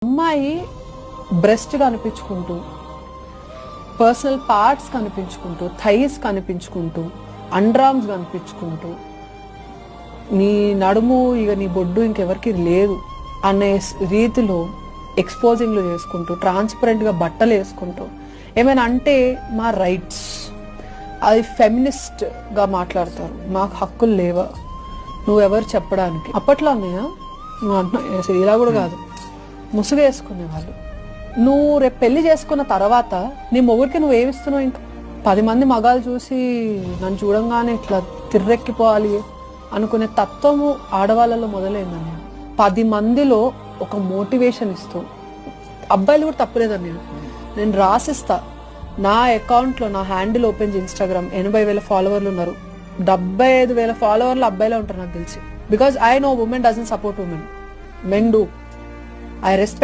అమ్మాయి breast కనిపించుకుంటూ, personal parts కనిపించుకుంటూ, thighs కనిపించుకుంటూ, అండర్ఆర్మ్స్ కనిపించుకుంటూ, నీ నడుము ఇక నీ బొడ్డు ఇంకెవరికి లేదు అనే రీతిలో ఎక్స్పోజింగ్లు చేసుకుంటూ, ట్రాన్స్పరెంట్గా బట్టలు వేసుకుంటూ ఏమైనా అంటే మా రైట్స్, అది ఫెమినిస్ట్గా మాట్లాడతారు. మాకు హక్కులు లేవా, నువ్వెవరు చెప్పడానికి. అప్పట్లో అన్నయ్య నువ్వు అంటున్నా ఇలా కూడా కాదు, ముసుగు వేసుకునేవాళ్ళు. నువ్వు రేపు పెళ్లి చేసుకున్న తర్వాత నీ మొగుడికి నువ్వు ఏమిస్తున్నావు? ఇంకా 10 మంది మగాలు చూసి నన్ను చూడంగానే ఇట్లా తిర్రెక్కిపోవాలి అనుకునే తత్వము ఆడవాళ్ళలో మొదలైందని. 10 మందిలో ఒక మోటివేషన్ ఇస్తూ, అబ్బాయిలు కూడా తప్పలేదని నేను రాసిస్తా. నా అకౌంట్లో నా హ్యాండిల్ ఓపెన్ చేసి ఇన్స్టాగ్రామ్ 80,000 ఫాలోవర్లు ఉన్నారు. 75,000 ఫాలోవర్లు అబ్బాయిలే ఉంటారు నాకు తెలిసి. Because I know women doesn't support women, men do. I respect